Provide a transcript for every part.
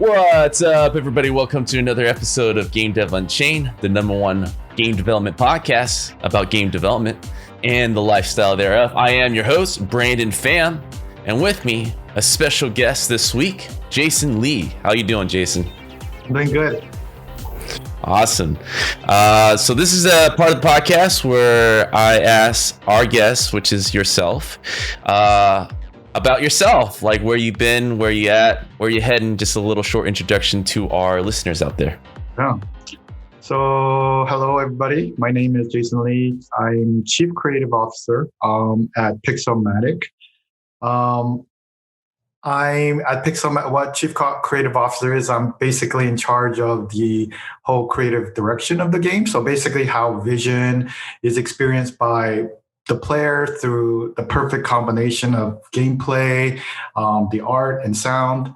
What's up, everybody? Welcome to another episode of Game Dev Unchained, the #1 game development podcast about game development and the lifestyle thereof. I am your host, Brandon Pham, and with me, a special guest this week, Jason Lee. How you doing, Jason? I'm doing good. Awesome. So this is a part of the podcast where I ask our guest, which is yourself, about yourself, like where you've been, where you at, where you heading, just a little short introduction to our listeners out there. Yeah. So hello, everybody. My name is Jason Lee. I'm Chief Creative Officer at Pixelmatic. I'm at Pixelmatic. What Chief Creative Officer is, I'm basically in charge of the whole creative direction of the game. So basically how vision is experienced by the player through the perfect combination of gameplay, the art and sound.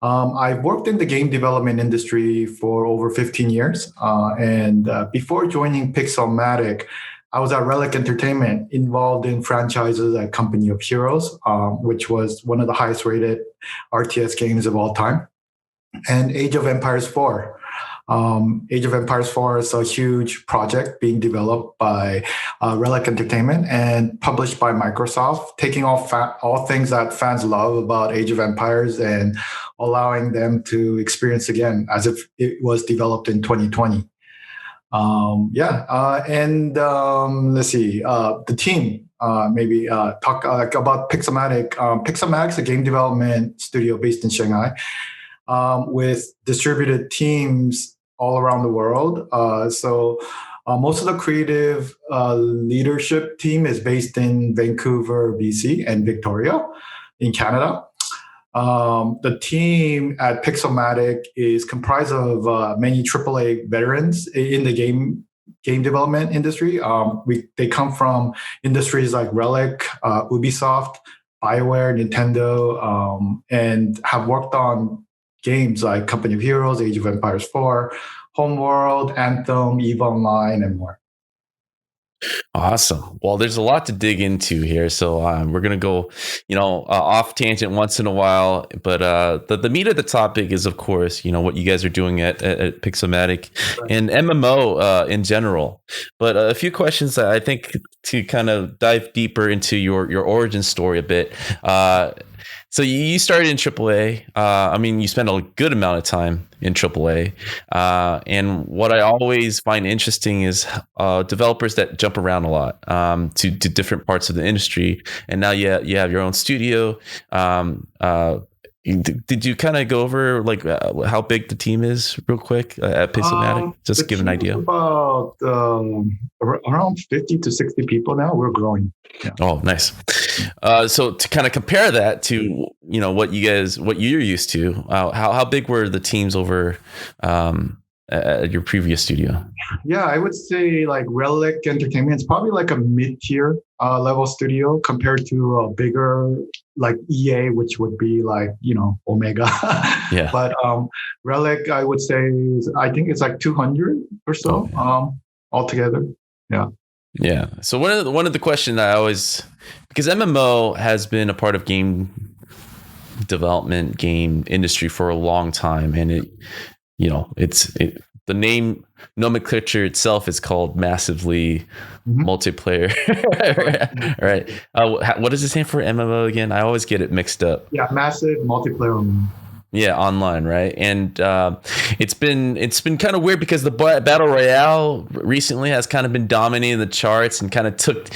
I've worked in the game development industry for over 15 years. And before joining Pixelmatic, I was at Relic Entertainment, involved in franchises at Company of Heroes, which was one of the highest rated RTS games of all time, and Age of Empires 4. Age of Empires 4 is a huge project being developed by Relic Entertainment and published by Microsoft, taking all things that fans love about Age of Empires and allowing them to experience again as if it was developed in 2020. Let's see, the team, maybe talk about Pixelmatic. Pixelmatic is a game development studio based in Shanghai with distributed teams all around the world. So most of the creative leadership team is based in Vancouver, BC, and Victoria in Canada. The team at Pixelmatic is comprised of many AAA veterans in the game development industry. They come from industries like Relic, Ubisoft, BioWare, Nintendo, and have worked on games like Company of Heroes, Age of Empires 4, Homeworld, Anthem, EVE Online, and more. Awesome. Well, there's a lot to dig into here, so we're gonna go, off tangent once in a while. But the meat of the topic is, of course, what you guys are doing at Pixelmatic and MMO in general. But a few questions that I think to kind of dive deeper into your origin story a bit. So you started in AAA. You spent a good amount of time in AAA. And what I always find interesting is developers that jump around a lot to different parts of the industry. And now you have your own studio. Did you kind of go over like how big the team is real quick at Pixelmatic? Just to give an idea. About around 50 to 60 people now. We're growing. Yeah. Oh, nice. So to kind of compare that to what you're used to, how big were the teams over at your previous studio? Yeah, I would say like Relic Entertainment is probably like a mid-tier level studio compared to a bigger like EA, which would be like Omega. Yeah. But Relic, I would say, I think it's like 200 or so altogether. Yeah. Yeah. So one of the questions I always, because MMO has been a part of game development, game industry for a long time, and the name nomenclature itself is called massively multiplayer. Right. What does it stand for, MMO again? I always get it mixed up. Yeah, massive multiplayer. Yeah, online, right? And it's been kind of weird because the battle royale recently has kind of been dominating the charts and kind of took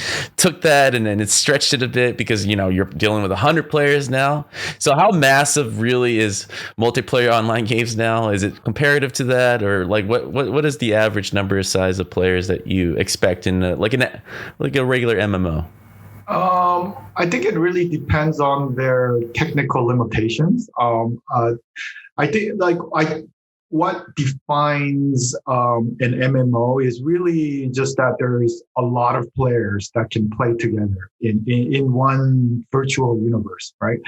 that and then it stretched it a bit because you're dealing with 100 players now. So how massive really is multiplayer online games now? Is it comparative to that, or like what is the average number size of players that you expect in a regular MMO? I think it really depends on their technical limitations. I think what defines an MMO is really just that there's a lot of players that can play together in one virtual universe, right?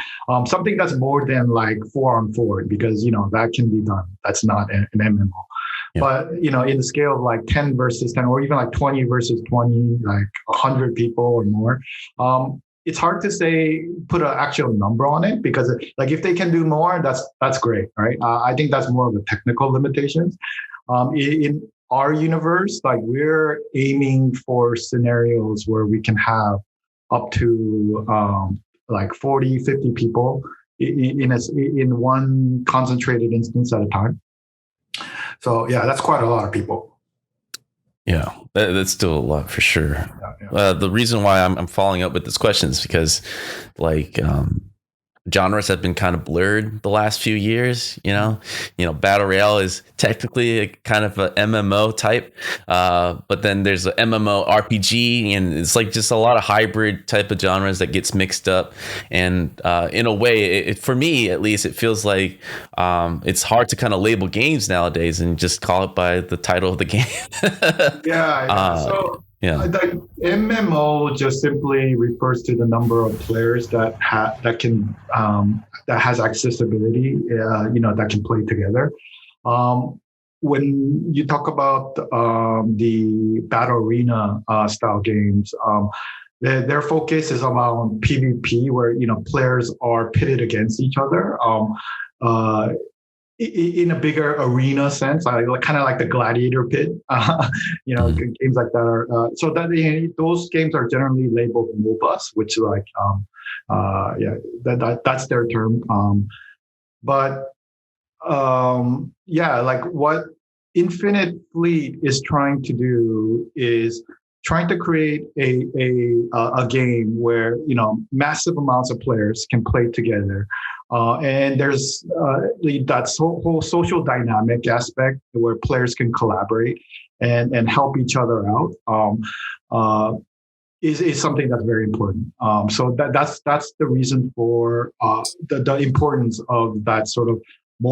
Something that's more than like 4-on-4, because that can be done. That's not an MMO. Yeah. But in the scale of like 10 versus 10, or even like 20 versus 20, like 100 people or more, it's hard to say put an actual number on it because like if they can do more, that's great, right? I think that's more of a technical limitations. In our universe, like we're aiming for scenarios where we can have up to like 40, 50 people in one concentrated instance at a time. So yeah, that's quite a lot of people. Yeah, that's still a lot for sure. Yeah. The reason why I'm following up with this question is because, like, genres have been kind of blurred the last few years. Battle royale is technically a kind of a MMO type, but then there's a MMO RPG, and it's like just a lot of hybrid type of genres that gets mixed up. And in a way, for me at least, it feels like it's hard to kind of label games nowadays and just call it by the title of the game. Yeah. The MMO just simply refers to the number of players that has accessibility, that can play together. When you talk about the battle arena style games, their focus is around PvP, where players are pitted against each other. In a bigger arena sense, kind of like the gladiator pit, games like that are so that those games are generally labeled MOBAs, which like that's their term. Like what Infinite Fleet is trying to do is trying to create a game where massive amounts of players can play together. And there's that whole social dynamic aspect where players can collaborate and help each other out is something that's very important. So that's the reason for the importance of that sort of the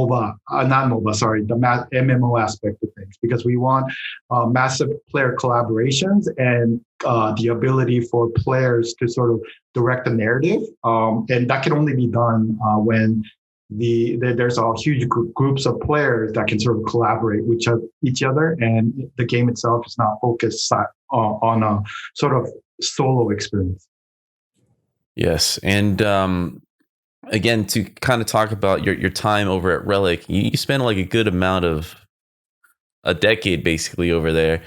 MMO aspect of things, because we want massive player collaborations and the ability for players to sort of direct the narrative. And that can only be done when there's a huge groups of players that can sort of collaborate with each other, and the game itself is not focused on a sort of solo experience. Yes. And again, to kind of talk about your time over at Relic, you spent like a good amount of a decade basically over there.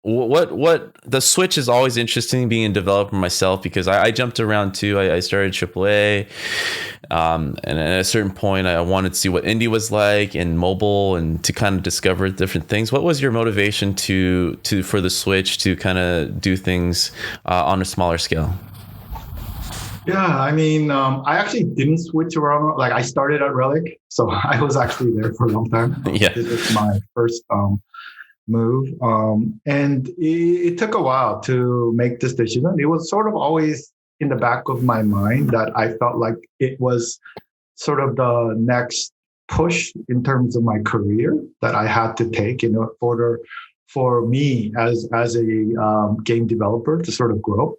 What the Switch is always interesting, being a developer myself, because I jumped around too. I started AAA, and at a certain point I wanted to see what indie was like and mobile, and to kind of discover different things. What was your motivation for the Switch to kind of do things on a smaller scale? Yeah, I mean, I actually didn't switch around. Like, I started at Relic, so I was actually there for a long time. Yeah, this was my first move, and it took a while to make this decision. It was sort of always in the back of my mind that I felt like it was sort of the next push in terms of my career that I had to take in order for me as a game developer to sort of grow.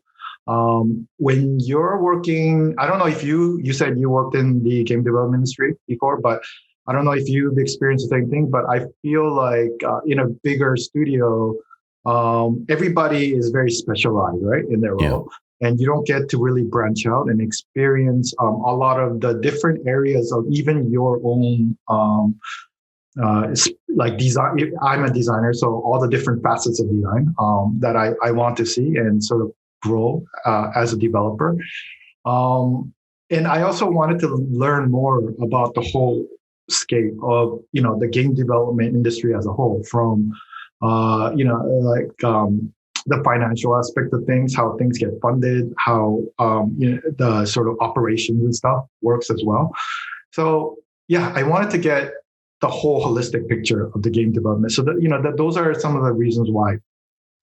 When you're working, I don't know if you said you worked in the game development industry before, but I don't know if you've experienced the same thing, but I feel like in a bigger studio, everybody is very specialized, right, in their role. And you don't get to really branch out and experience a lot of the different areas of even your own like design. I'm a designer, so all the different facets of design that I want to see and sort of grow as a developer. And I also wanted to learn more about the whole scape of the game development industry as a whole, from the financial aspect of things, how things get funded, how the sort of operations and stuff works as well. So yeah, I wanted to get the whole holistic picture of the game development. So that those are some of the reasons why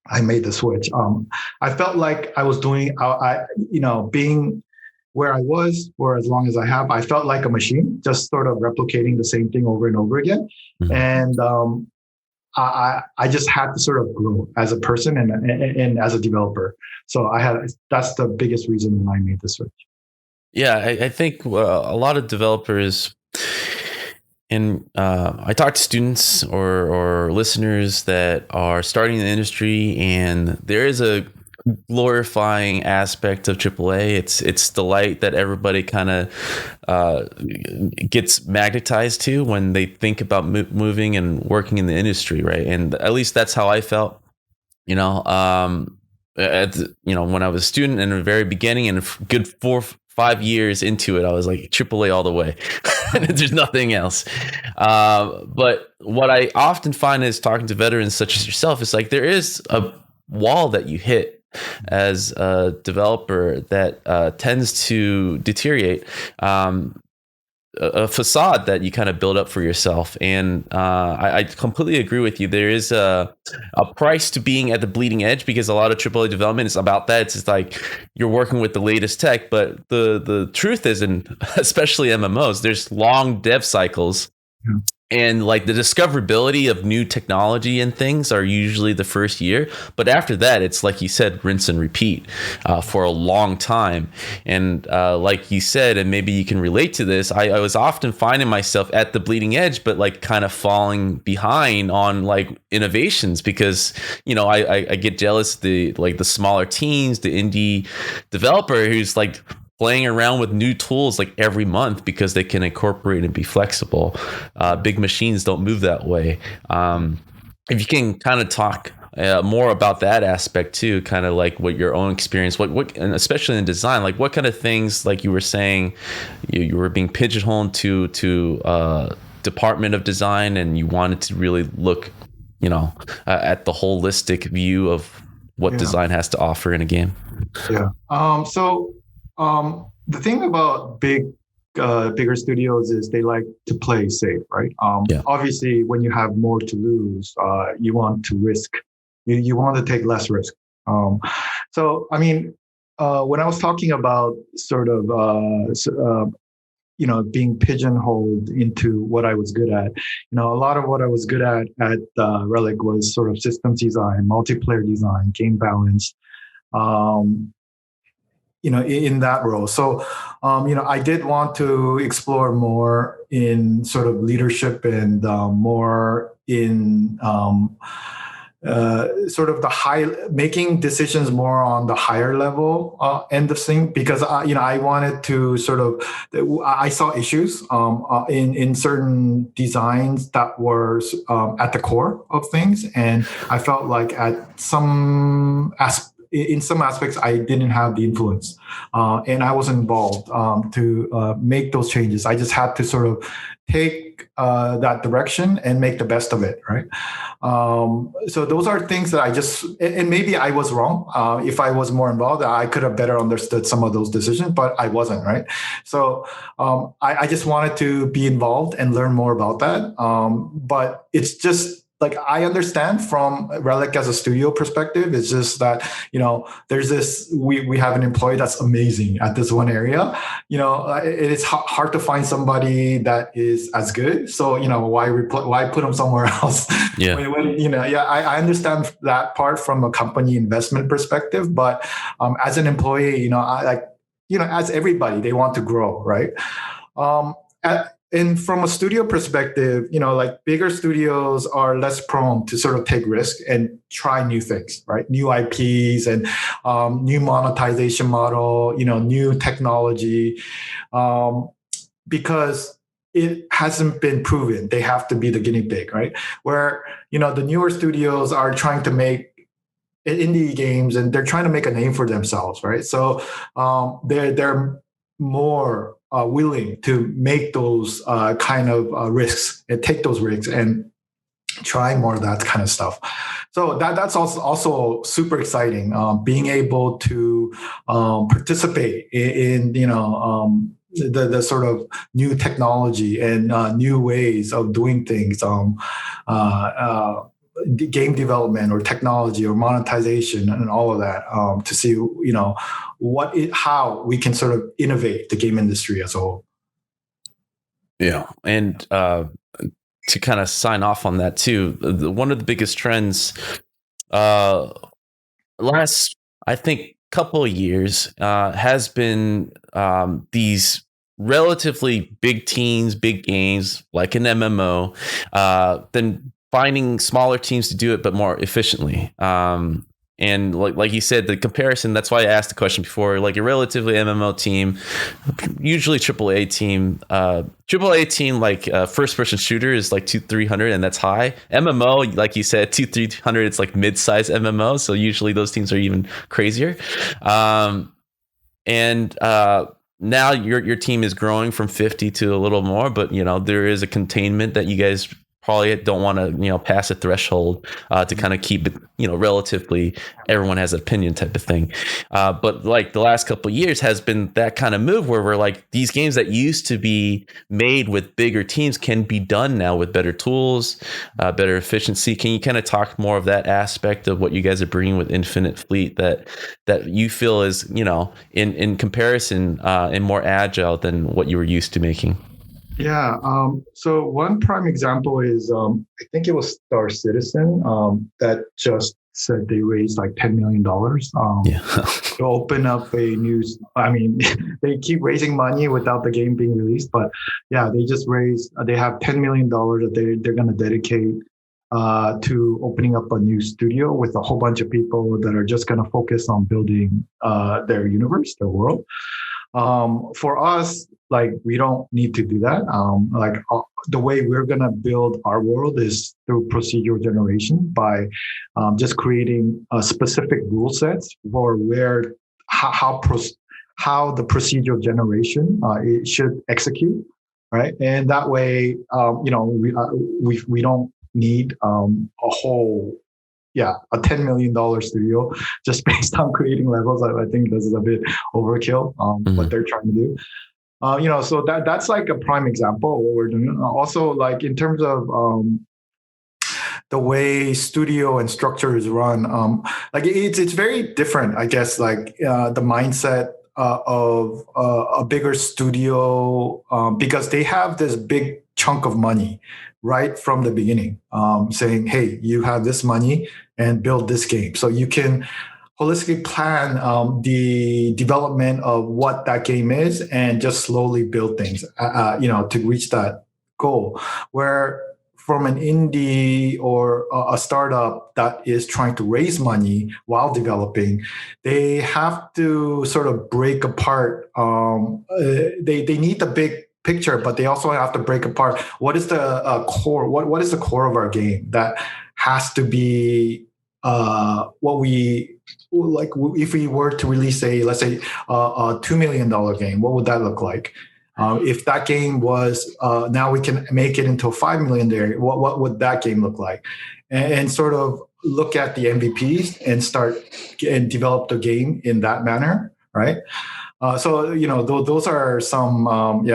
I made the switch. I felt like I was doing, being where I was for as long as I have, I felt like a machine, just sort of replicating the same thing over and over again. Mm-hmm. And I just had to sort of grow as a person and as a developer. So that's the biggest reason why I made the switch. Yeah, I think a lot of developers, and I talk to students or listeners that are starting in the industry, and there is a glorifying aspect of AAA. It's the light that everybody kind of gets magnetized to when they think about moving and working in the industry, right? And at least that's how I felt. You know, when I was a student in the very beginning, and a good 4-5 years into it, I was like AAA all the way. There's nothing else. But what I often find is talking to veterans such as yourself, is like there is a wall that you hit as a developer that tends to deteriorate. A facade that you kind of build up for yourself. And I completely agree with you. There is a price to being at the bleeding edge, because a lot of AAA development is about that. It's just like you're working with the latest tech, but the truth is, and especially MMOs, there's long dev cycles. Yeah. And like the discoverability of new technology and things are usually the first year. But after that, it's like you said, rinse and repeat for a long time. And like you said, and maybe you can relate to this, I was often finding myself at the bleeding edge, but like kind of falling behind on like innovations, because, you know, I get jealous of the smaller teams, the indie developer who's like playing around with new tools like every month because they can incorporate and be flexible. Big machines don't move that way. If you can kind of talk more about that aspect too, kind of like what your own experience, what, and especially in design, like what kind of things, like you were saying, you were being pigeonholed to department of design, and you wanted to really look, you know, at the holistic view of what design has to offer in a game. Yeah. The thing about bigger studios is they like to play safe, right? Obviously, when you have more to lose, you want to risk. You want to take less risk. So, I mean, when I was talking about sort of, being pigeonholed into what I was good at, a lot of what I was good at Relic was sort of systems design, multiplayer design, game balance. In that role. So, I did want to explore more in sort of leadership and more in sort of making decisions more on the higher level end of thing, because I wanted to sort of, I saw issues in certain designs that were at the core of things, and I felt like in some aspects, I didn't have the influence, and I wasn't involved to make those changes. I just had to sort of take that direction and make the best of it, right? So those are things that and maybe I was wrong. If I was more involved, I could have better understood some of those decisions, but I wasn't, right? So I just wanted to be involved and learn more about that. But it's just, like, I understand from Relic as a studio perspective. It's just that, there's this, we have an employee that's amazing at this one area. It is hard to find somebody that is as good. So, why put them somewhere else? Yeah. I understand that part from a company investment perspective, but as an employee, as everybody, they want to grow, right? And from a studio perspective, like bigger studios are less prone to sort of take risk and try new things, right? New IPs and new monetization model, new technology, because it hasn't been proven. They have to be the guinea pig, right? Where, the newer studios are trying to make indie games and they're trying to make a name for themselves, right? So they're more willing to make those kind of risks and take those risks and try more of that kind of stuff. So that's also super exciting. Being able to participate in the sort of new technology and new ways of doing things. Game development or technology or monetization and all of that, to see how we can sort of innovate the game industry as a whole. Yeah, and to kind of sign off on that too, one of the biggest trends last, I think, couple of years has been these relatively big teams, big games like an MMO, then finding smaller teams to do it, but more efficiently. and like you said, the comparison, that's why I asked the question before, like a relatively MMO team, usually AAA team, like first person shooter is like 200-300, and that's high. MMO, like you said, 200-300, it's like mid-size MMO, so usually those teams are even crazier. And now your team is growing from 50 to a little more, but there is a containment that you guys probably don't want to pass a threshold to kind of keep it relatively everyone has an opinion type of thing. But like the last couple of years has been that kind of move where we're like, these games that used to be made with bigger teams can be done now with better tools, better efficiency. Can you kind of talk more of that aspect of what you guys are bringing with Infinite Fleet that you feel is in comparison and more agile than what you were used to making? Yeah. So one prime example is I think it was Star Citizen that just said they raised like $10 million to open up a new. I mean, they keep raising money without the game being released, but yeah, they just raised. They have $10 million that they're going to dedicate to opening up a new studio with a whole bunch of people that are just going to focus on building their universe, their world. For us, like, we don't need to do that. The way we're going to build our world is through procedural generation by just creating specific rule sets for how the procedural generation it should execute, right? And that way, we don't need a whole a $10 million studio just based on creating levels. I think this is a bit overkill, what they're trying to do. So that's like a prime example of what we're doing. Also, like in terms of the way studio and structure is run, like it's very different, I guess, like the mindset of a bigger studio because they have this big chunk of money right from the beginning, saying, hey, you have this money and build this game. So you can holistically plan the development of what that game is and just slowly build things, to reach that goal. Where from an indie or a startup that is trying to raise money while developing, they have to sort of break apart. They need the big picture, but they also have to break apart what is the core. What is the core of our game that has to be what we like? If we were to release let's say a $2 million game, what would that look like? If that game was now we can make it into a $5 million, what would that game look like? And sort of look at the MVPs and start and develop the game in that manner, right? So those are some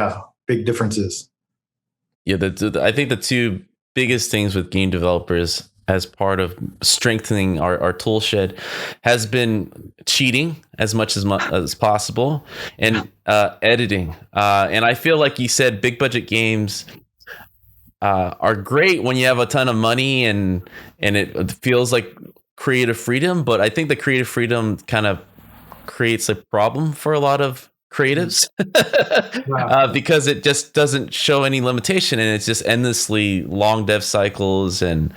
big differences. Yeah, I think the two biggest things with game developers as part of strengthening our tool shed has been cheating as much as possible and editing. And I feel like you said big budget games are great when you have a ton of money and it feels like creative freedom. But I think the creative freedom kind of creates a problem for a lot of creatives because it just doesn't show any limitation, and it's just endlessly long dev cycles and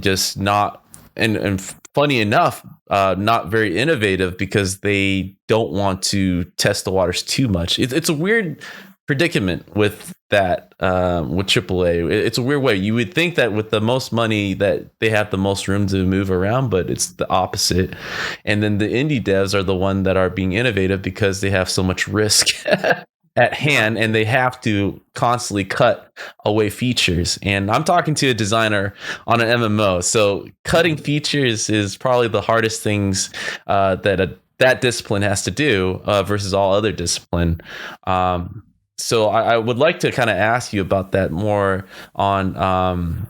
just not and funny enough not very innovative because they don't want to test the waters too much. It's a weird predicament with that with AAA. It's a weird way. You would think that with the most money that they have the most room to move around, but it's the opposite. And then the indie devs are the one that are being innovative because they have so much risk at hand and they have to constantly cut away features. And I'm talking to a designer on an MMO, so cutting features is probably the hardest things that discipline has to do versus all other discipline. So I would like to kind of ask you about that more on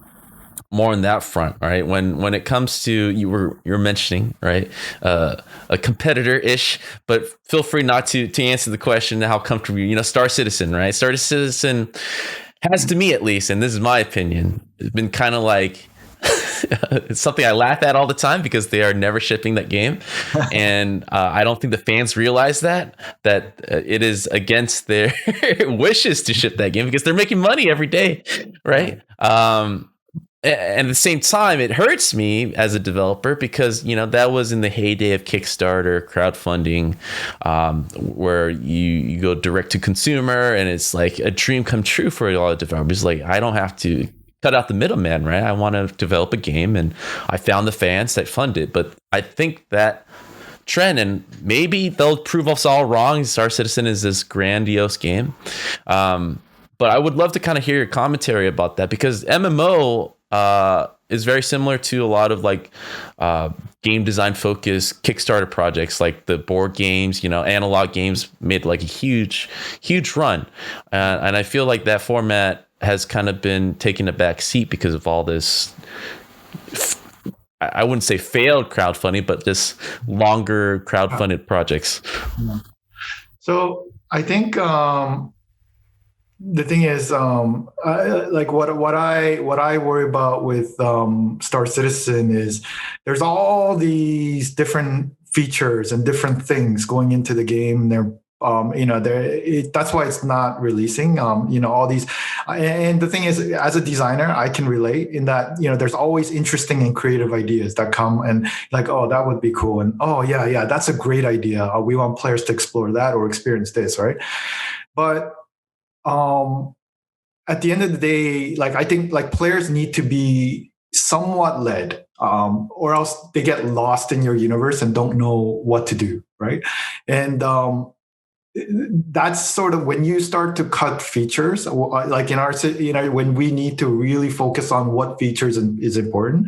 that front, right? When it comes to you're mentioning, right, a competitor-ish, but feel free not to answer the question how comfortable Star Citizen, right? Star Citizen has, to me at least, and this is my opinion, it's been kind of like it's something I laugh at all the time because they are never shipping that game. And I don't think the fans realize that it is against their wishes to ship that game because they're making money every day. Right. at the same time, it hurts me as a developer because that was in the heyday of Kickstarter crowdfunding, where you go direct to consumer, and it's like a dream come true for a lot of developers. Like, I don't have to cut out the middleman, right? I want to develop a game, and I found the fans that fund it. But I think that trend, and maybe they'll prove us all wrong. Star Citizen is this grandiose game, but I would love to kind of hear your commentary about that, because MMO is very similar to a lot of like game design focused Kickstarter projects, like the board games. Analog games made like a huge run, and I feel like that format has kind of been taking a back seat because of all this. I wouldn't say failed crowdfunding, but just longer crowdfunded projects. So I think the thing is, like what I worry about with Star Citizen is there's all these different features and different things going into the game. They're that's why it's not releasing. All these, and the thing is, as a designer, I can relate in that there's always interesting and creative ideas that come, and like, oh, that would be cool, and oh yeah, that's a great idea. We want players to explore that or experience this, right? But at the end of the day, like, I think like players need to be somewhat led, or else they get lost in your universe and don't know what to do, right? And that's sort of when you start to cut features, like in our, when we need to really focus on what features is important,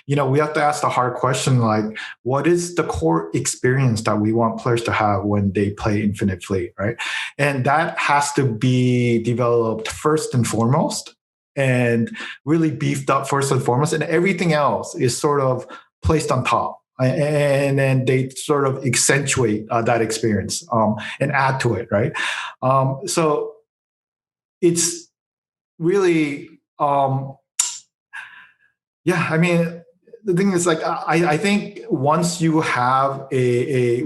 we have to ask the hard question, like, what is the core experience that we want players to have when they play Infinite Fleet, right? And that has to be developed first and foremost, and really beefed up first and foremost, and everything else is sort of placed on top. And then they sort of accentuate that experience and add to it, right? So it's really, yeah. I mean, the thing is, like, I think once you have a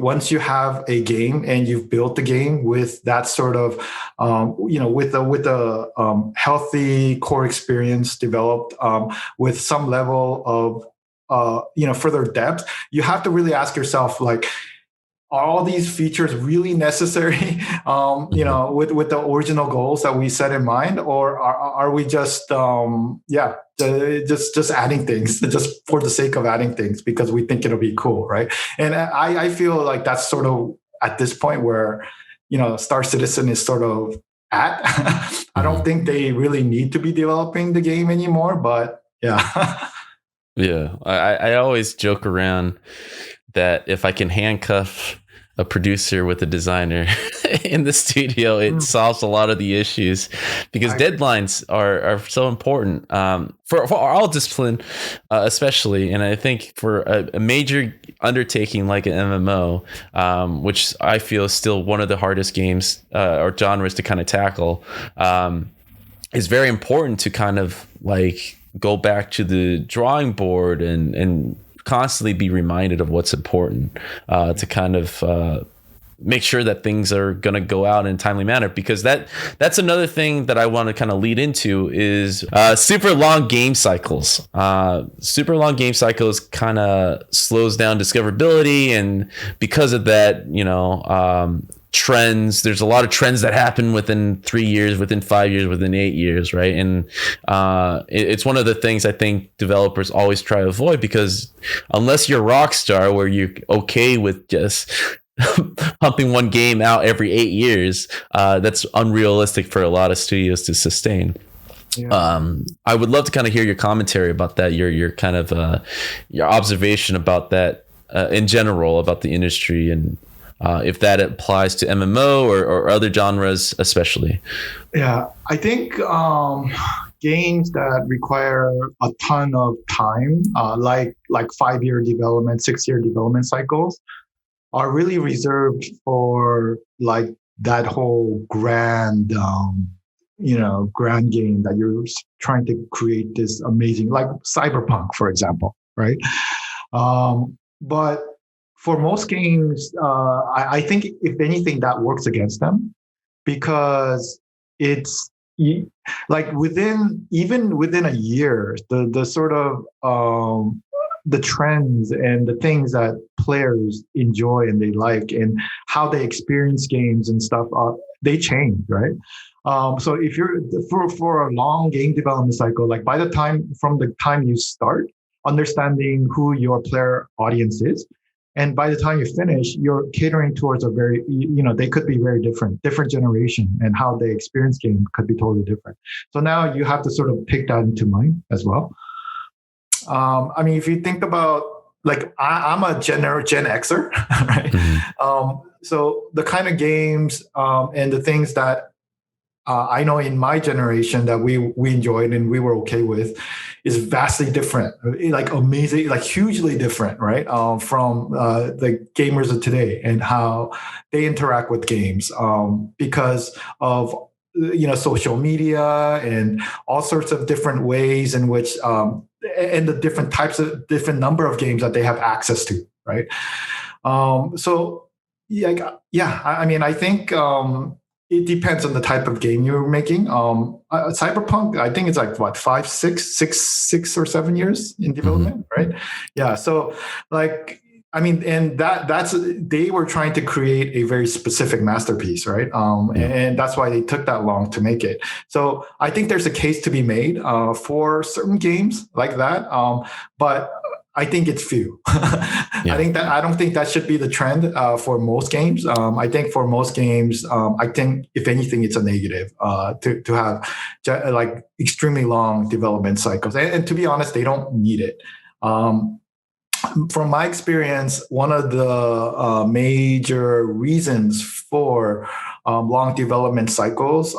game and you've built the game with that sort of, with a healthy core experience developed, with some level of further depth, you have to really ask yourself, like, are all these features really necessary, with the original goals that we set in mind, or are we just just adding things just for the sake of adding things because we think it'll be cool, right? And I feel like that's sort of at this point where Star Citizen is sort of at. I don't think they really need to be developing the game anymore, but yeah. Yeah, I always joke around that if I can handcuff a producer with a designer in the studio, it solves a lot of the issues, because deadlines are so important for all discipline, especially. And I think for a major undertaking like an MMO, which I feel is still one of the hardest games or genres to kind of tackle, is very important to kind of like go back to the drawing board and constantly be reminded of what's important, to kind of make sure that things are going to go out in a timely manner, because that's another thing that I want to kind of lead into is super long game cycles. Super long game cycles kind of slows down discoverability, and because of that, trends, there's a lot of trends that happen within 3 years, within 5 years, within 8 years, right? And it's one of the things I think developers always try to avoid, because unless you're Rockstar, where you're okay with just pumping one game out every 8 years, that's unrealistic for a lot of studios to sustain. Yeah. I would love to kind of hear your commentary about that, your kind of your observation about that in general, about the industry, and if that applies to MMO or other genres especially. Yeah, I think games that require a ton of time, like 5-year development, 6-year development cycles, are really reserved for like that whole grand, grand game that you're trying to create this amazing, like Cyberpunk, for example, right? But for most games, I think if anything that works against them, because it's like even within a year, the sort of the trends and the things that players enjoy and they like and how they experience games and stuff, they change, right? So if you're for a long game development cycle, like from the time you start understanding who your player audience is, and by the time you finish, you're catering towards a very, they could be very different generation, and how they experience game could be totally different. So now you have to sort of take that into mind as well. I mean, if you think about, like, I'm a Gen Xer, right? So the kind of games and the things that I know in my generation that we enjoyed and we were okay with is vastly different, like amazing, like hugely different, right? From the gamers of today and how they interact with games because of social media and all sorts of different ways in which and the different number of games that they have access to, right? So yeah, I mean, I think it depends on the type of game you're making. Cyberpunk, I think it's like what, 6 or 7 years in development, right? Yeah. So like, I mean, and that's they were trying to create a very specific masterpiece, right? And that's why they took that long to make it. So I think there's a case to be made for certain games like that, but I think it's few. I don't think that should be the trend for most games. I think for most games, I think if anything, it's a negative to have like extremely long development cycles. And to be honest, they don't need it. From my experience, one of the major reasons for long development cycles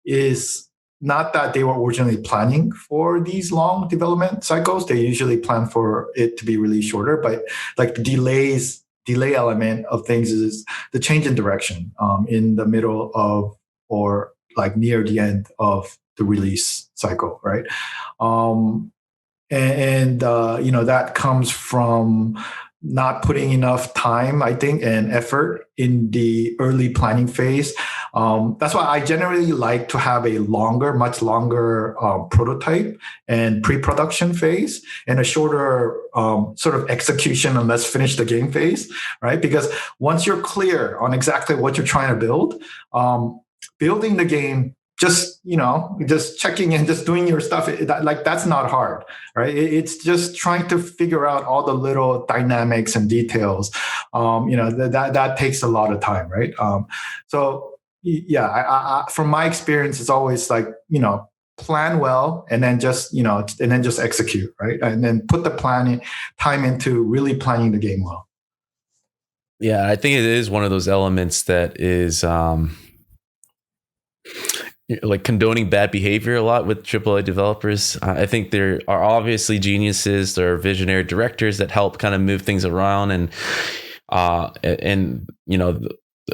is not that they were originally planning for these long development cycles. They usually plan for it to be really shorter, but like the delay element of things is the change in direction in the middle of or like near the end of the release cycle, right? That comes from not putting enough time, I think, and effort in the early planning phase. That's why I generally like to have a much longer prototype and pre-production phase and a shorter sort of execution and let's finish the game phase, right? Because once you're clear on exactly what you're trying to build, building the game, just checking and just doing your stuff, that's not hard, right? It's just trying to figure out all the little dynamics and details. That takes a lot of time, right? So yeah, I from my experience, it's always like, plan well and then just execute, right? And then put the planning time into really planning the game well. Yeah, I think it is one of those elements that is like condoning bad behavior a lot with AAA developers. I think there are obviously geniuses, there are visionary directors that help kind of move things around, and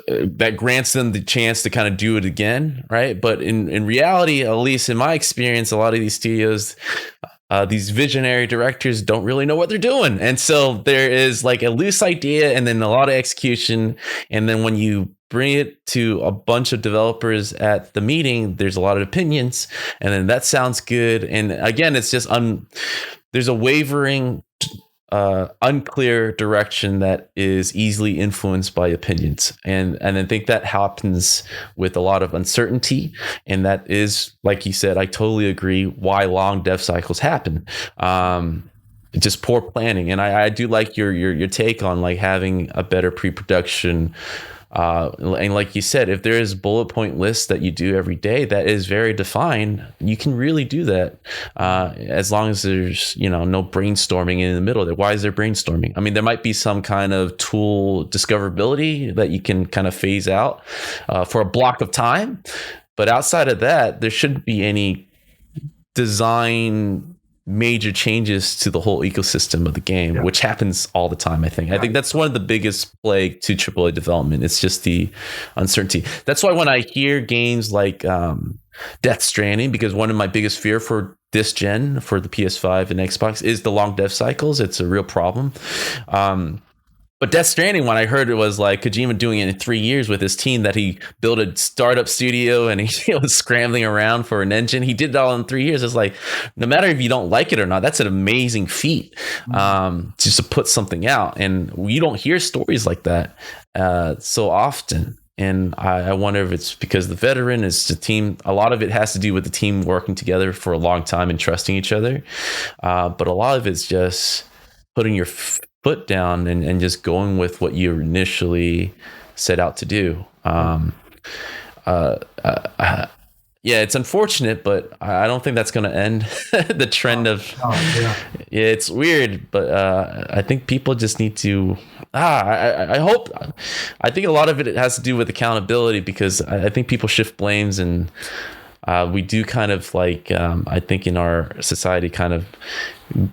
that grants them the chance to kind of do it again, right? But in reality, at least in my experience, a lot of these studios, these visionary directors don't really know what they're doing, and so there is like a loose idea and then a lot of execution, and then when you bring it to a bunch of developers at the meeting, there's a lot of opinions, and then that sounds good, and again, it's just there's a wavering, unclear direction that is easily influenced by opinions, and I think that happens with a lot of uncertainty, and that is, like you said, I totally agree, why long dev cycles happen. Just poor planning, and I do like your take on like having a better pre-production. And like you said, if there is bullet point lists that you do every day that is very defined, you can really do that as long as there's no brainstorming in the middle. Why is there brainstorming? I mean, there might be some kind of tool discoverability that you can kind of phase out for a block of time, but outside of that, there shouldn't be any design major changes to the whole ecosystem of the game, which happens all the time. I think that's one of the biggest plague to AAA development. It's just the uncertainty. That's why when I hear games like Death Stranding, because one of my biggest fear for this gen, for the PS5 and Xbox, is the long dev cycles. It's a real problem. But Death Stranding, when I heard it was like Kojima doing it in 3 years with his team, that he built a startup studio and he was scrambling around for an engine. He did it all in 3 years. It's like, no matter if you don't like it or not, that's an amazing feat, just to put something out. And you don't hear stories like that so often. And I wonder if it's because the veteran is the team. A lot of it has to do with the team working together for a long time and trusting each other. But a lot of it's just putting your foot down and just going with what you initially set out to do. Yeah, it's unfortunate, but I don't think that's going to end the trend of. Yeah, it's weird, but I think people just need to. I hope. I think a lot of it has to do with accountability, because I think people shift blames, and we do kind of like, I think in our society, kind of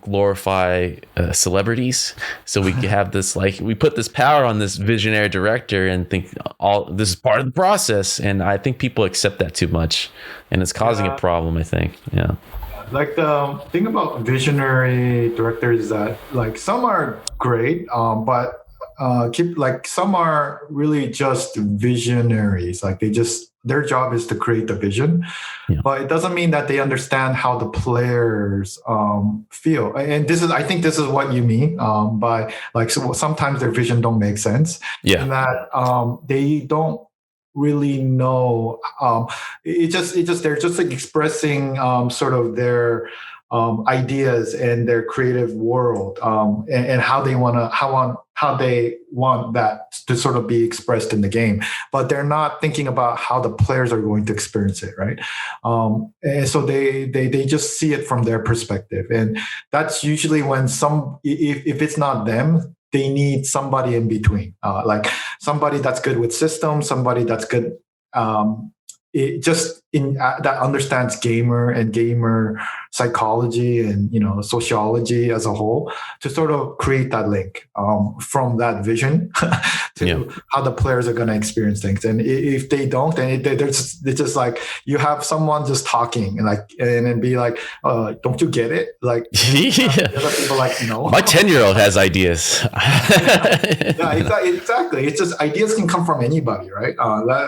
glorify celebrities. So we have this, like, we put this power on this visionary director and think all this is part of the process. And I think people accept that too much, and it's causing a problem, I think. Yeah. Like, the thing about visionary directors is that, like, some are great, but some are really just visionaries. Like, their job is to create the vision, but it doesn't mean that they understand how the players feel. And I think this is what you mean by, like, so sometimes their vision don't make sense. Yeah. And that they don't really know. They're just like expressing sort of their ideas and their creative world, and how they want that to sort of be expressed in the game, but they're not thinking about how the players are going to experience it, right? And so they just see it from their perspective, and that's usually when if it's not them, they need somebody in between, like somebody that's good with systems, somebody that's good that understands gamer psychology and sociology as a whole, to sort of create that link from that vision to how the players are going to experience things. And if they don't, then it's just like you have someone just talking and then be like, don't you get it? Like, the other people like, no. My 10-year-old has ideas. Yeah, exactly. It's just ideas can come from anybody, right?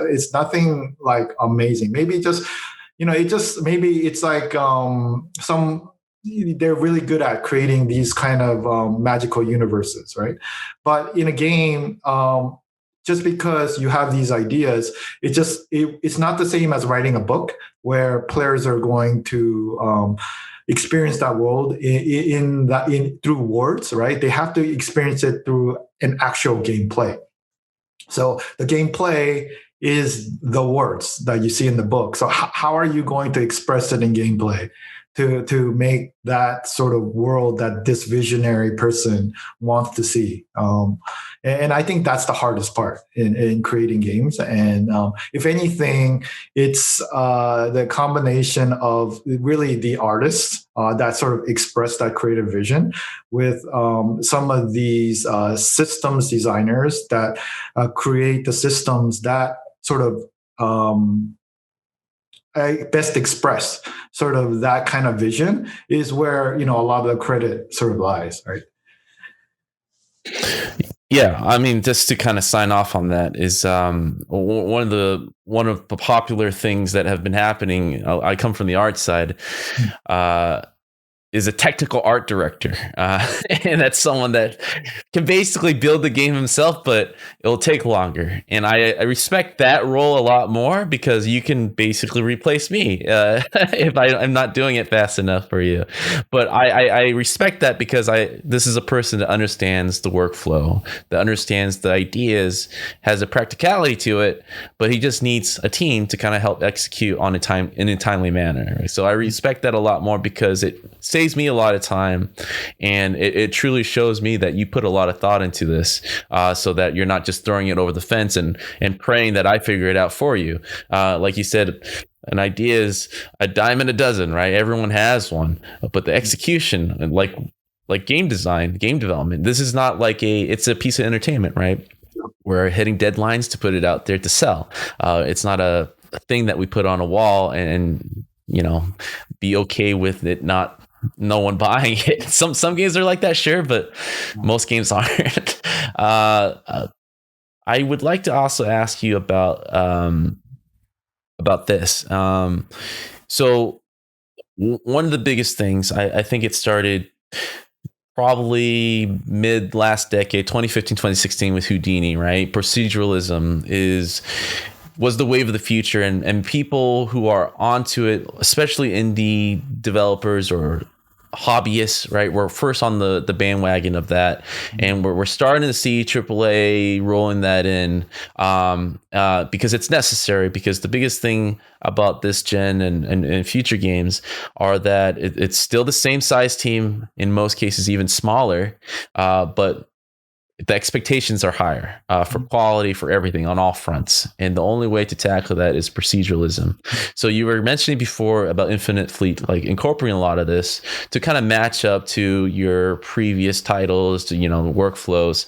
It's nothing like amazing. Maybe just maybe it's like they're really good at creating these kind of magical universes, right? But in a game, just because you have these ideas, it's not the same as writing a book where players are going to experience that world through words, right? They have to experience it through an actual gameplay. So the gameplay is the words that you see in the book. So how are you going to express it in gameplay to make that sort of world that this visionary person wants to see? And I think that's the hardest part in creating games. And if anything, it's the combination of really the artists that sort of express that creative vision with some of these systems designers that create the systems that sort of best express sort of that kind of vision, is where a lot of the credit sort of lies, right? Yeah, I mean, just to kind of sign off on that is one of the popular things that have been happening. I come from the art side. Is a technical art director, and that's someone that can basically build the game himself, but it'll take longer. And I respect that role a lot more, because you can basically replace me if I'm not doing it fast enough for you. But I respect that, because this is a person that understands the workflow, that understands the ideas, has a practicality to it, but he just needs a team to kind of help execute in a timely manner. So I respect that a lot more, because it saves me a lot of time, and it truly shows me that you put a lot of thought into this, so that you're not just throwing it over the fence and praying that I figure it out for you. Like you said, an idea is a dime a dozen, right? Everyone has one, but the execution, like game design, game development, this is not like it's a piece of entertainment, right? We're hitting deadlines to put it out there to sell. It's not a thing that we put on a wall and be okay with it not no one buying it. Some games are like that, sure, but most games aren't. I would like to also ask you about this. So one of the biggest things, I think it started probably mid last decade, 2015, 2016 with Houdini, right? Proceduralism was the wave of the future, and people who are onto it, especially indie developers or hobbyists, right? We're first on the bandwagon of that, and we're starting to see AAA rolling that in, because it's necessary. Because the biggest thing about this gen and future games are that it's still the same size team, in most cases even smaller, but the expectations are higher, for quality, for everything on all fronts. And the only way to tackle that is proceduralism. So you were mentioning before about Infinite Fleet, like incorporating a lot of this to kind of match up to your previous titles, to, workflows.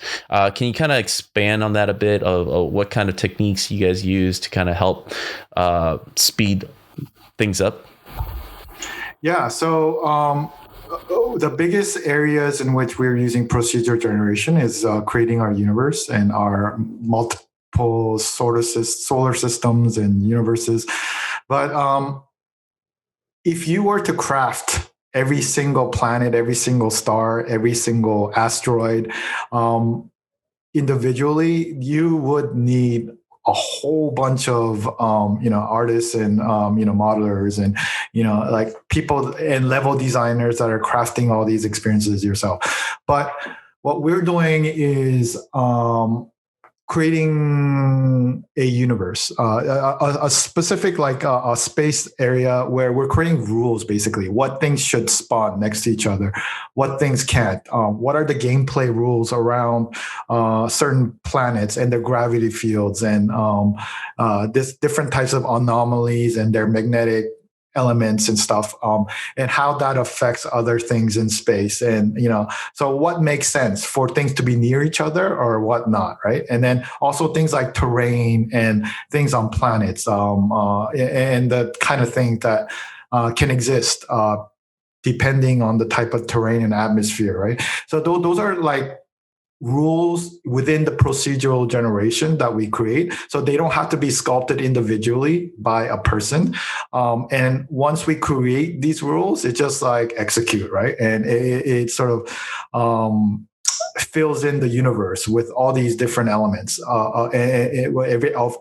Can you kind of expand on that a bit of what kind of techniques you guys use to kind of help speed things up? Yeah. So the biggest areas in which we're using procedure generation is creating our universe and our multiple solar systems and universes. But if you were to craft every single planet, every single star, every single asteroid individually, you would need a whole bunch of artists and modelers and like people and level designers that are crafting all these experiences yourself. But what we're doing is creating a universe, a specific like a space area where we're creating rules, basically what things should spawn next to each other, what things can't, what are the gameplay rules around certain planets and their gravity fields and this different types of anomalies and their magnetic elements and stuff, and how that affects other things in space. And so what makes sense for things to be near each other or what not, right? And then also things like terrain and things on planets, and the kind of thing that can exist depending on the type of terrain and atmosphere, right? So those are like rules within the procedural generation that we create, so they don't have to be sculpted individually by a person. And once we create these rules, it just like execute, right? And it sort of fills in the universe with all these different elements, of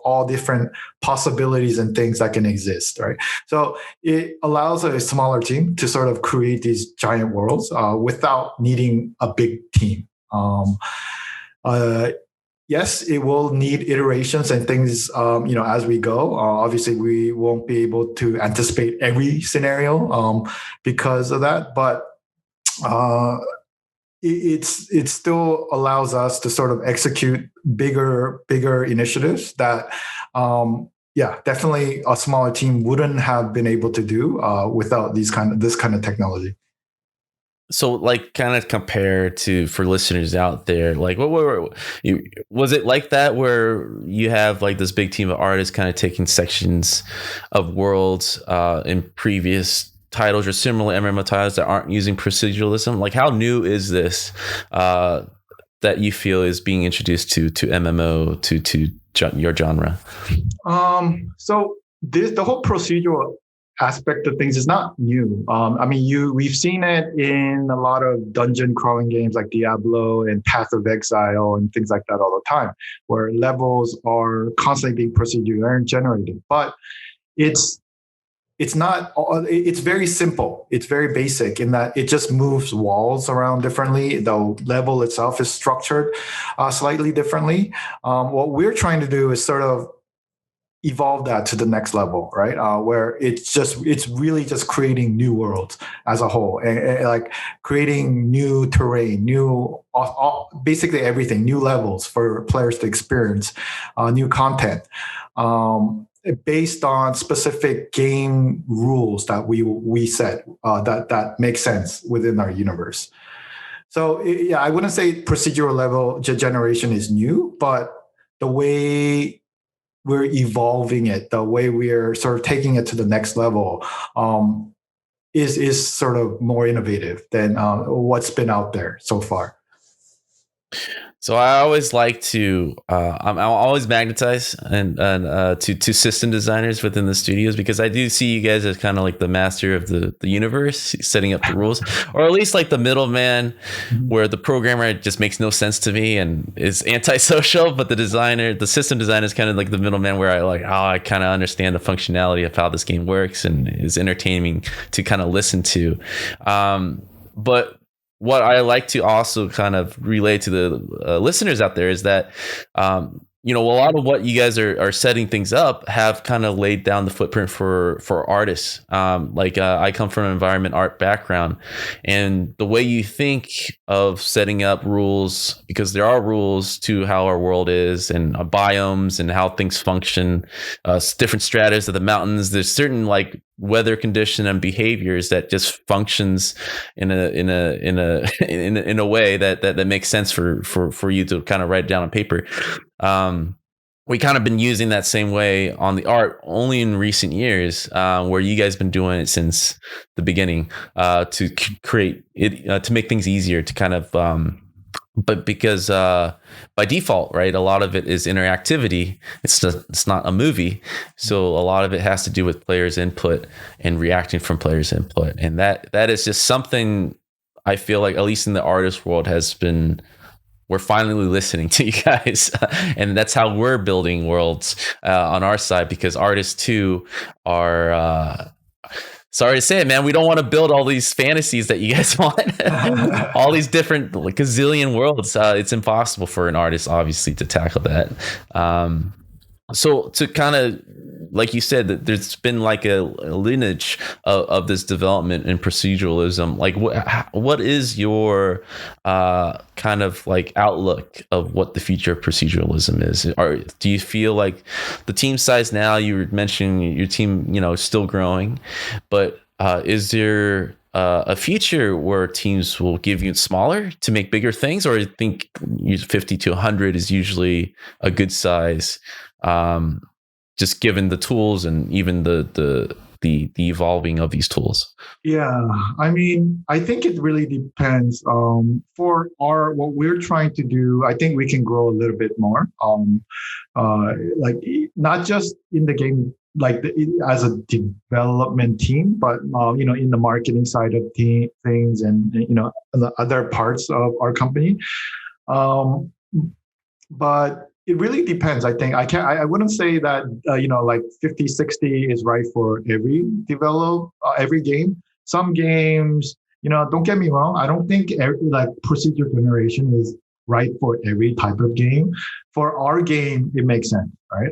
all different possibilities and things that can exist, right? So it allows a smaller team to sort of create these giant worlds without needing a big team. Yes, it will need iterations and things, as we go. Obviously, we won't be able to anticipate every scenario because of that, but it still allows us to sort of execute bigger initiatives that, definitely a smaller team wouldn't have been able to do without this kind of technology. So, like, kind of compare to, for listeners out there, like, was it like that where you have like this big team of artists kind of taking sections of worlds in previous titles or similar MMO titles that aren't using proceduralism? Like, how new is this that you feel is being introduced to MMO, to your genre? So the whole procedural aspect of things is not new. We've seen it in a lot of dungeon crawling games like Diablo and Path of Exile and things like that all the time, where levels are constantly being procedurally generated. But it's not. It's very simple. It's very basic in that it just moves walls around differently. The level itself is structured slightly differently. What we're trying to do is sort of evolve that to the next level, right? Where it's really just creating new worlds as a whole, and like creating new terrain, basically everything, new levels for players to experience, new content, based on specific game rules that we set that make sense within our universe. So I wouldn't say procedural level generation is new, but the way we're evolving it, the way we're sort of taking it to the next level, is sort of more innovative than what's been out there so far. So I always like to, I'm always magnetized and to system designers within the studios, because I do see you guys as kind of like the master of the universe, setting up the rules, or at least like the middleman, where the programmer just makes no sense to me and is antisocial, but the system designer is kind of like the middleman, where I kind of understand the functionality of how this game works and is entertaining to kind of listen to. But what I like to also kind of relay to the listeners out there is that, a lot of what you guys are setting things up have kind of laid down the footprint for artists. I come from an environment art background, and the way you think of setting up rules, because there are rules to how our world is and biomes and how things function, different stratas of the mountains. There's certain like weather condition and behaviors that just functions in a way that makes sense for you to kind of write it down on paper. We kind of been using that same way on the art only in recent years, where you guys been doing it since the beginning, to create it, to make things easier to kind of, but because by default, right, a lot of it is interactivity. It's not a movie, so a lot of it has to do with players' input and reacting from players' input, and that is just something I feel like, at least in the artist world, we're finally listening to you guys. And that's how we're building worlds on our side, because artists too are, sorry to say it, man, we don't want to build all these fantasies that you guys want. All these different gazillion worlds. It's impossible for an artist, obviously, to tackle that. So to kind of, like you said, that there's been like a lineage of this development in proceduralism. Like, what is your kind of like outlook of what the future of proceduralism is? Or do you feel like the team size now? You were mentioning your team, is still growing, but is there a future where teams will give you smaller to make bigger things, or you think 50 to 100 is usually a good size? Just given the tools and even the evolving of these tools. Yeah, I mean, I think it really depends. For what we're trying to do, I think we can grow a little bit more. Like not just in the game, like as a development team, but in the marketing side of things, and the other parts of our company. But it really depends. I think I wouldn't say that, like 50, 60 is right for every game. Some games, don't get me wrong. I don't think like procedure generation is right for every type of game. For our game, it makes sense, right?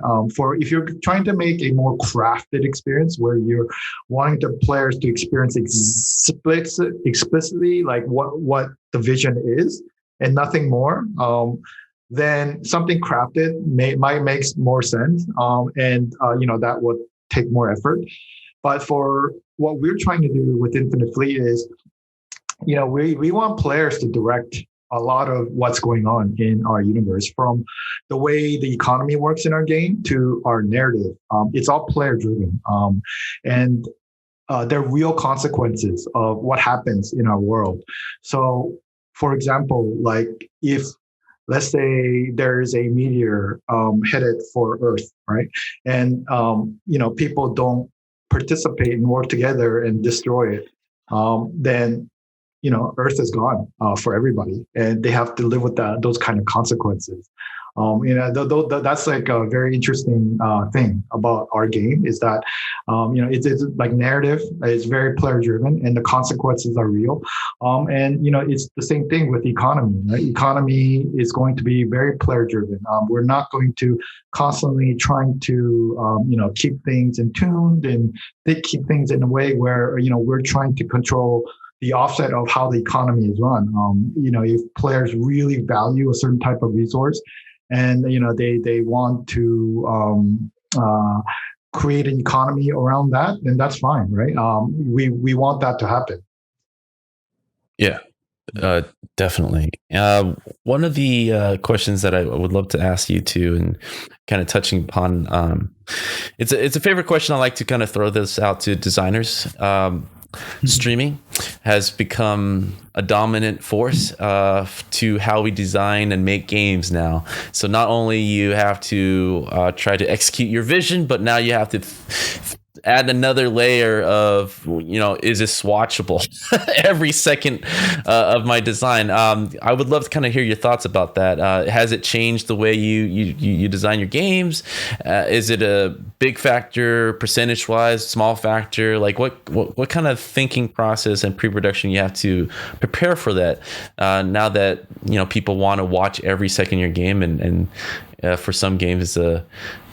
If you're trying to make a more crafted experience where you're wanting the players to experience explicitly like what the vision is and nothing more, then something crafted might make more sense, and that would take more effort. But for what we're trying to do with Infinite Fleet is, we want players to direct a lot of what's going on in our universe, from the way the economy works in our game to our narrative. It's all player driven, and there are real consequences of what happens in our world. So, for example, like if, let's say there's a meteor headed for Earth, right? And people don't participate and work together and destroy it, then Earth is gone for everybody, and they have to live with those kind of consequences. That's like a very interesting thing about our game, is that it's like narrative. It's very player driven, and the consequences are real. And it's the same thing with economy. Right? Economy is going to be very player driven. We're not going to constantly trying to keep things in tune and they keep things in a way where we're trying to control the offset of how the economy is run. If players really value a certain type of resource, and they want to create an economy around that, then that's fine, right? We want that to happen. Yeah, definitely. One of the questions that I would love to ask you too, and kind of touching upon, it's a favorite question. I like to kind of throw this out to designers. streaming has become a dominant force to how we design and make games now. So not only you have to try to execute your vision, but now you have to add another layer of, is this watchable every second of my design? I would love to kind of hear your thoughts about that. Has it changed the way you design your games? Is it a big factor percentage wise, small factor? Like what kind of thinking process and pre-production you have to prepare for that now that people want to watch every second of your game, and for some games it's a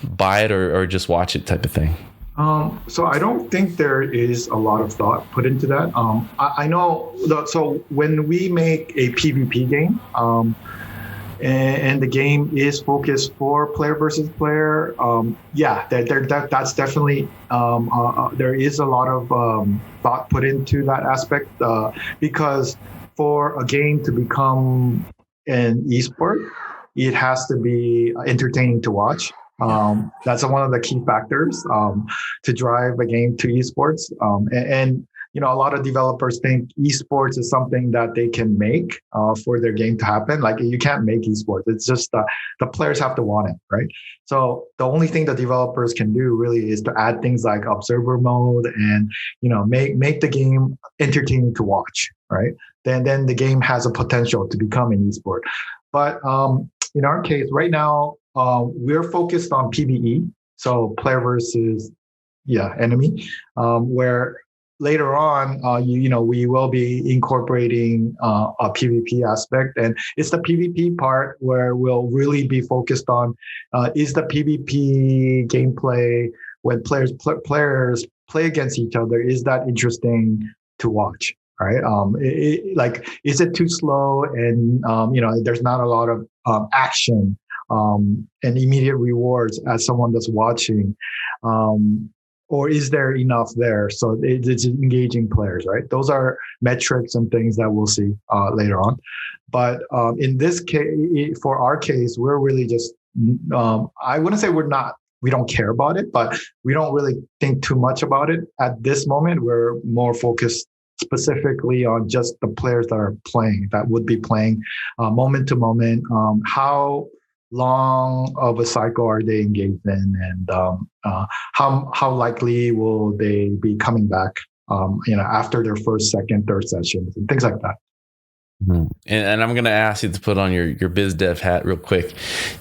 buy it or just watch it type of thing? So I don't think there is a lot of thought put into that. I know so when we make a PvP game, and the game is focused for player versus player, that's definitely there is a lot of thought put into that aspect, because for a game to become an esport, it has to be entertaining to watch. That's one of the key factors to drive a game to esports. And a lot of developers think esports is something that they can make for their game to happen. Like, you can't make esports. It's just the players have to want it, right? So the only thing that developers can do really is to add things like observer mode and make the game entertaining to watch, right? Then the game has a potential to become an esport. But in our case, right now, we're focused on PvE, so player versus enemy, where later on, we will be incorporating a PvP aspect, and it's the PvP part where we'll really be focused on is the PvP gameplay when players play against each other, is that interesting to watch? Right? Is it too slow and there's not a lot of action and immediate rewards as someone that's watching, or is there enough there so it's engaging players, right? Those are metrics and things that we'll see later on. But in this case, for our case, we're really just I wouldn't say we don't care about it, but we don't really think too much about it at this moment. We're more focused specifically on just the players that would be playing moment to moment. How long of a cycle are they engaged in, and how likely will they be coming back after their first, second, third sessions and things like that. Mm-hmm. And I'm going to ask you to put on your biz dev hat real quick,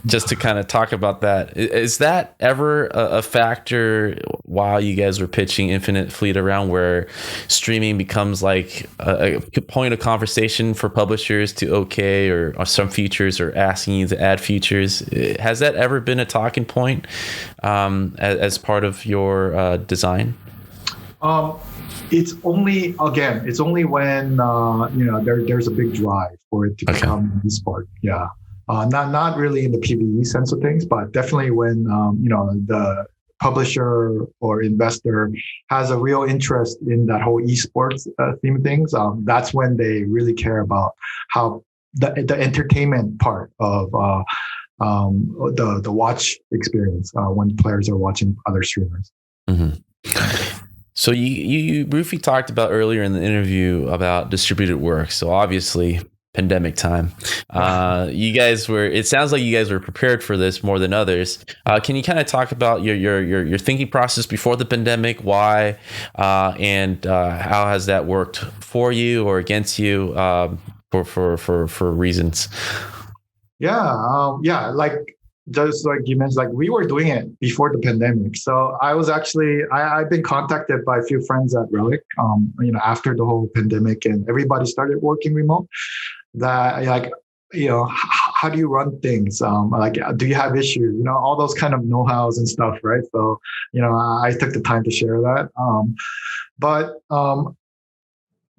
just to kind of talk about that. Is that ever a factor while you guys were pitching Infinite Fleet around, where streaming becomes like a point of conversation for publishers to okay or some features, or asking you to add features? Has that ever been a talking point as part of your design? It's only when there's a big drive for it to become an esport. Yeah, not really in the PvE sense of things, but definitely when the publisher or investor has a real interest in that whole esports theme of things. That's when they really care about how the entertainment part of the watch experience when players are watching other streamers. Mm-hmm. So you briefly talked about earlier in the interview about distributed work. So obviously, pandemic time. It sounds like you guys were prepared for this more than others. Can you kind of talk about your thinking process before the pandemic? Why and how has that worked for you or against you for reasons? Just like you mentioned, we were doing it before the pandemic. So I was I've been contacted by a few friends at Relic, after the whole pandemic and everybody started working remote, that how do you run things? Do you have issues? All those kind of know-hows and stuff, right? So, I took the time to share that.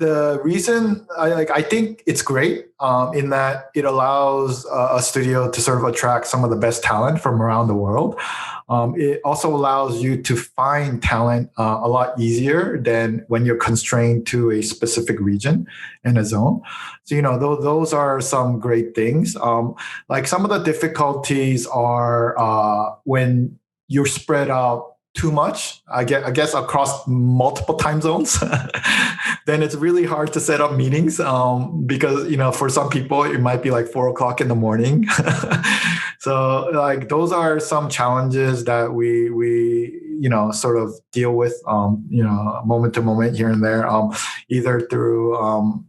The reason I think it's great in that it allows a studio to sort of attract some of the best talent from around the world. It also allows you to find talent a lot easier than when you're constrained to a specific region and a zone. So, those are some great things. Some of the difficulties are when you're spread out too much, I guess across multiple time zones, then it's really hard to set up meetings, because for some people it might be like 4 o'clock in the morning. So like those are some challenges that we sort of deal with, moment to moment here and there, either through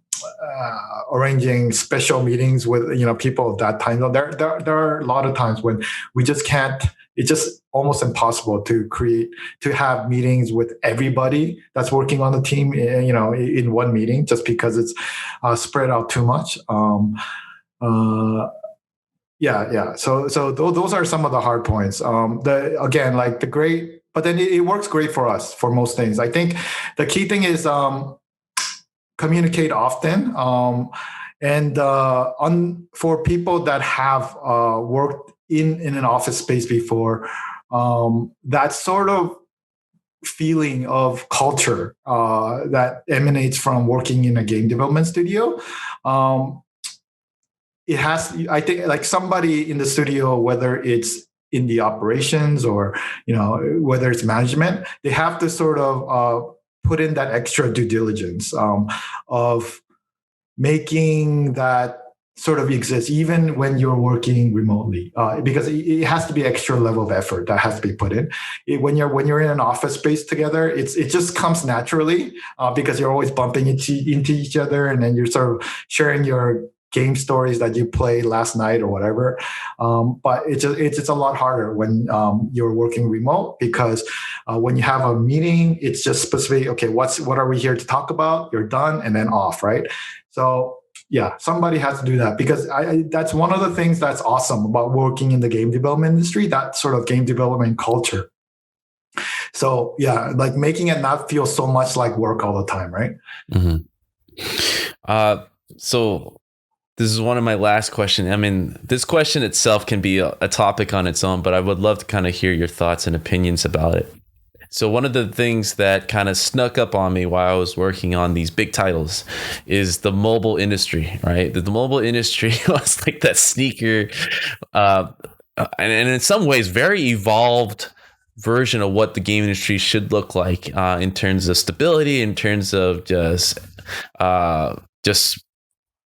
arranging special meetings with people of that time zone. There are a lot of times when we just can't. It's just almost impossible to have meetings with everybody that's working on the team, in one meeting, just because it's spread out too much. Yeah. So those are some of the hard points. But then it works great for us for most things. I think the key thing is communicate often, and for people that have worked in an office space before, that sort of feeling of culture that emanates from working in a game development studio. It has, I think, like somebody in the studio, whether it's in the operations or whether it's management, they have to sort of put in that extra due diligence of making that sort of exist even when you're working remotely, because it has to be extra level of effort that has to be put in. When you're in an office space together, it just comes naturally, because you're always bumping into each other, and then you're sort of sharing your game stories that you played last night or whatever. But it's a lot harder when you're working remote, because when you have a meeting, it's just specific. Okay, what are we here to talk about? You're done, and then off, right? So yeah, somebody has to do that, because that's one of the things that's awesome about working in the game development industry, that sort of game development culture. So yeah, like making it not feel so much like work all the time, right? Mm-hmm. So this is one of my last questions. I mean, this question itself can be a topic on its own, but I would love to kind of hear your thoughts and opinions about it. So one of the things that kind of snuck up on me while I was working on these big titles is the mobile industry, right? The mobile industry was like that sneaker, and in some ways very evolved version of what the game industry should look like, in terms of stability, in terms of just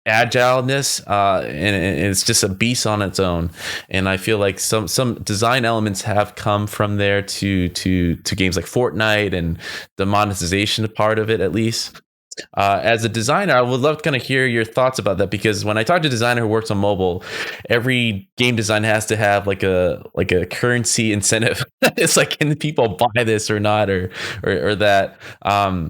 agileness, and it's just a beast on its own. And I feel like some design elements have come from there to games like Fortnite and the monetization part of it, at least. As a designer, I would love to kind of hear your thoughts about that, because when I talk to a designer who works on mobile, every game design has to have like a currency incentive. It's like, can people buy this or not, or that. I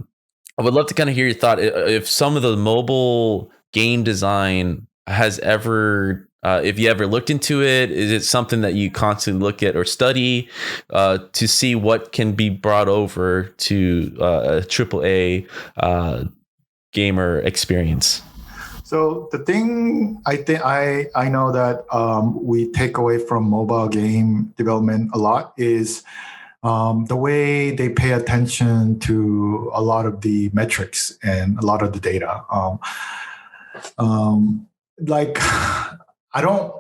would love to kind of hear your thought if some of the mobile game design has ever, if you ever looked into it. Is it something that you constantly look at or study to see what can be brought over to a AAA gamer experience? So the thing I think I know that we take away from mobile game development a lot is the way they pay attention to a lot of the metrics and a lot of the data. I don't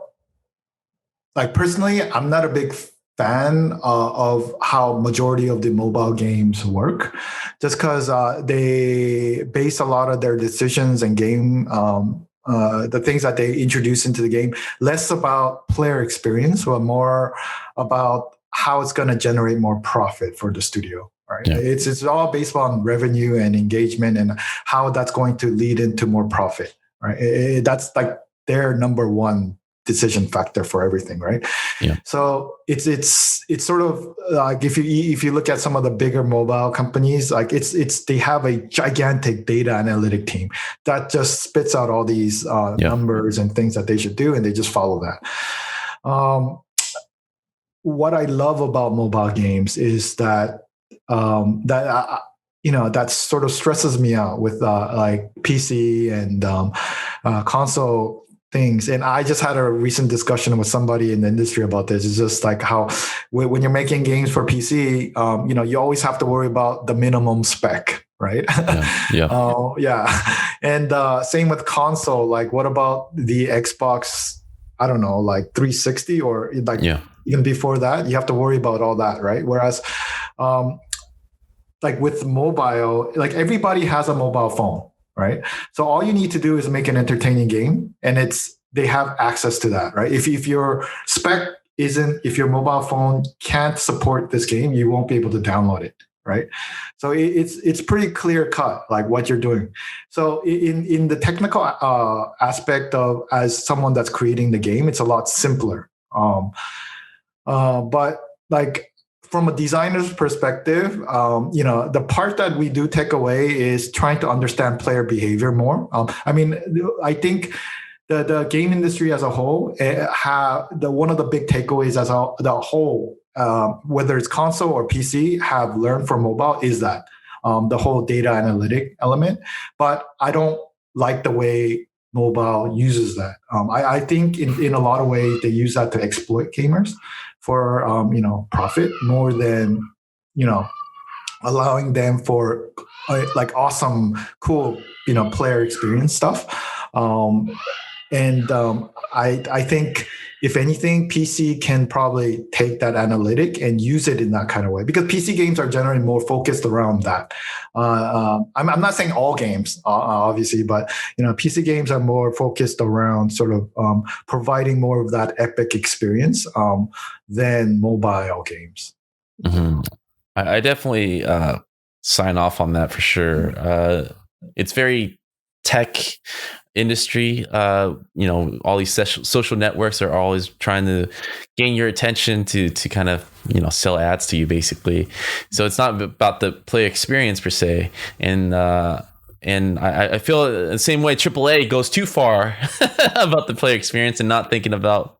like, personally, I'm not a big fan of how majority of the mobile games work, just because they base a lot of their decisions and game the things that they introduce into the game less about player experience, but more about how it's going to generate more profit for the studio. Right. Yeah. It's all based on revenue and engagement and how that's going to lead into more profit. Right. That's like their number one decision factor for everything. Right. Yeah. So it's sort of like if you look at some of the bigger mobile companies, like they have a gigantic data analytic team that just spits out all these numbers and things that they should do, and they just follow that. What I love about mobile games is that that sort of stresses me out with like PC and console things. And I just had a recent discussion with somebody in the industry about this. It's just like how when you're making games for PC, you always have to worry about the minimum spec, right? Yeah. And same with console. Like, what about the Xbox I don't know, like 360 or like even before that, you have to worry about all that, right? Whereas like with mobile, like everybody has a mobile phone, right? So all you need to do is make an entertaining game, and they have access to that, right? If your spec if your mobile phone can't support this game, you won't be able to download it, right? So it's pretty clear cut, like what you're doing. So in the technical aspect of as someone that's creating the game, it's a lot simpler. But like from a designer's perspective, the part that we do take away is trying to understand player behavior more. I think the game industry as a whole one of the big takeaways as the whole, whether it's console or PC, have learned from mobile is that the whole data analytic element. But I don't like the way mobile uses that. I think in a lot of ways they use that to exploit gamers for profit more than allowing them for like awesome, cool player experience stuff. I think if anything, PC can probably take that analytic and use it in that kind of way, because PC games are generally more focused around that. I'm not saying all games, obviously, but PC games are more focused around sort of providing more of that epic experience than mobile games. Mm-hmm. I definitely sign off on that for sure. It's very tech industry. All these social networks are always trying to gain your attention to kind of sell ads to you, basically. So it's not about the player experience per se. And I feel the same way AAA goes too far about the player experience and not thinking about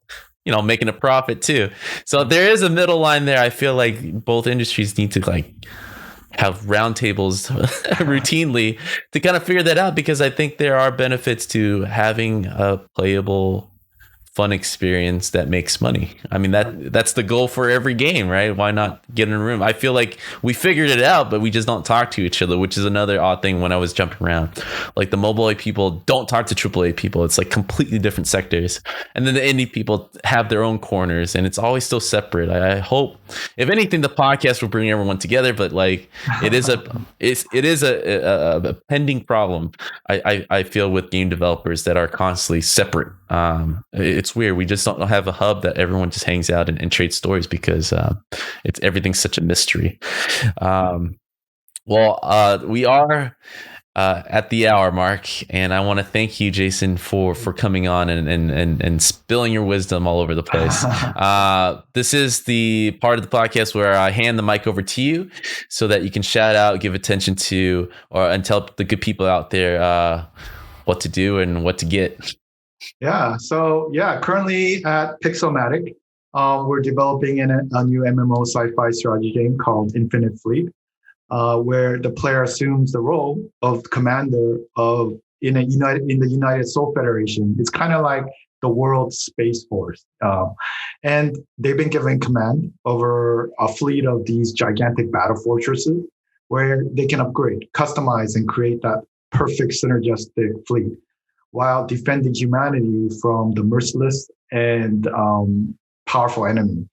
making a profit too. So there is a middle line there. I feel like both industries need to like have roundtables routinely to kind of figure that out, because I think there are benefits to having a playable, fun experience that makes money. I mean, that's the goal for every game, right? Why not get in a room? I feel like we figured it out, but we just don't talk to each other, which is another odd thing when I was jumping around. Like the mobile people don't talk to AAA people. It's like completely different sectors. And then the indie people have their own corners, and it's always still separate. I hope, if anything, the podcast will bring everyone together, but like it is a pending problem. I feel with game developers that are constantly separate. It's weird. We just don't have a hub that everyone just hangs out and trades stories, because everything's such a mystery. We are at the hour mark, and I want to thank you, Jason, for coming on and spilling your wisdom all over the place. This is the part of the podcast where I hand the mic over to you so that you can shout out, give attention to, and tell the good people out there what to do and what to get. Yeah. So currently at Pixelmatic, we're developing a new MMO sci-fi strategy game called Infinite Fleet, where the player assumes the role of commander in the United Soul Federation. It's kind of like the world space force, and they've been given command over a fleet of these gigantic battle fortresses, where they can upgrade, customize, and create that perfect synergistic fleet, while defending humanity from the merciless and powerful enemy.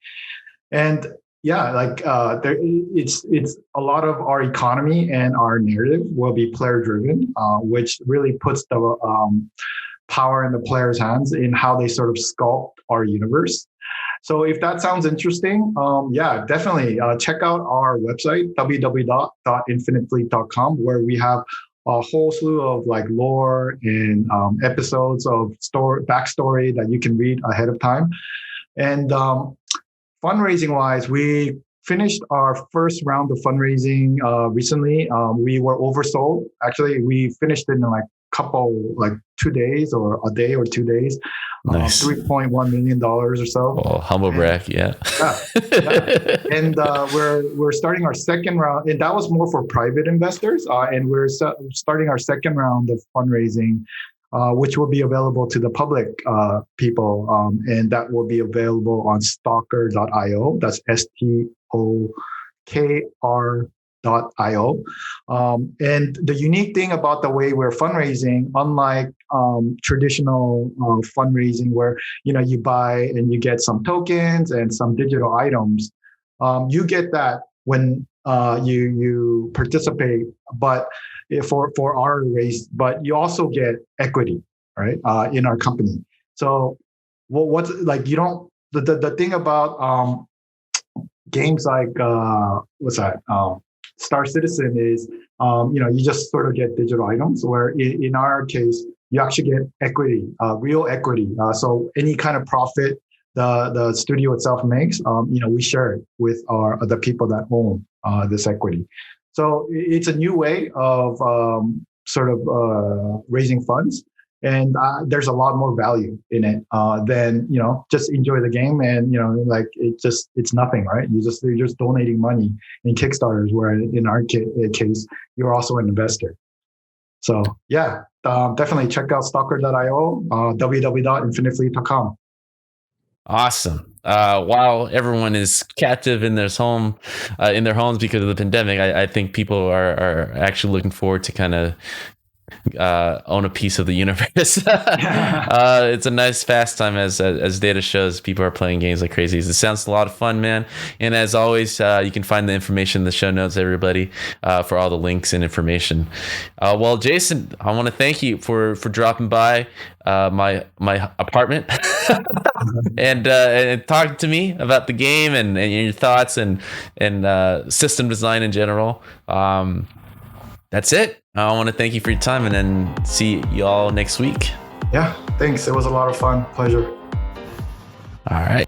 And it's a lot of our economy and our narrative will be player driven, which really puts the power in the player's hands in how they sort of sculpt our universe. So if that sounds interesting, definitely check out our website, www.infinitefleet.com, where we have a whole slew of like lore and episodes of backstory that you can read ahead of time. And fundraising wise, we finished our first round of fundraising recently. We were oversold. Actually, we finished in like 2 days or a day or 2 days. Nice. $3.1 million or so. Oh, humble brag, yeah. And we're starting our second round, and that was more for private investors. And we're starting our second round of fundraising, which will be available to the public people, and that will be available on stalker.io. That's STOKR discoverability.io. And the unique thing about the way we're fundraising, unlike traditional fundraising where you buy and you get some tokens and some digital items, you get that when you participate, but for our race, but you also get equity, right, in our company. So what's like you don't the thing about games like Star Citizen is you just sort of get digital items, where in our case you actually get equity, real equity. So any kind of profit the studio itself makes, we share it with the people that own this equity. So it's a new way of raising funds, and there's a lot more value in it than just enjoy the game and it's nothing, right? You're just donating money in Kickstarters, where in our case you're also an investor. So yeah, definitely check out stalker.io, www.infinitefleet.com. Awesome. While everyone is captive in their homes because of the pandemic, I think people are actually looking forward to kind of own a piece of the universe. It's a nice fast time, as data shows. People are playing games like crazy. It sounds a lot of fun, man. And as always, you can find the information in the show notes, everybody, for all the links and information. Well, Jason, I want to thank you for dropping by my apartment and talking to me about the game and your thoughts and system design in general. That's it. I want to thank you for your time, and then see you all next week. Yeah, thanks. It was a lot of fun. Pleasure. All right.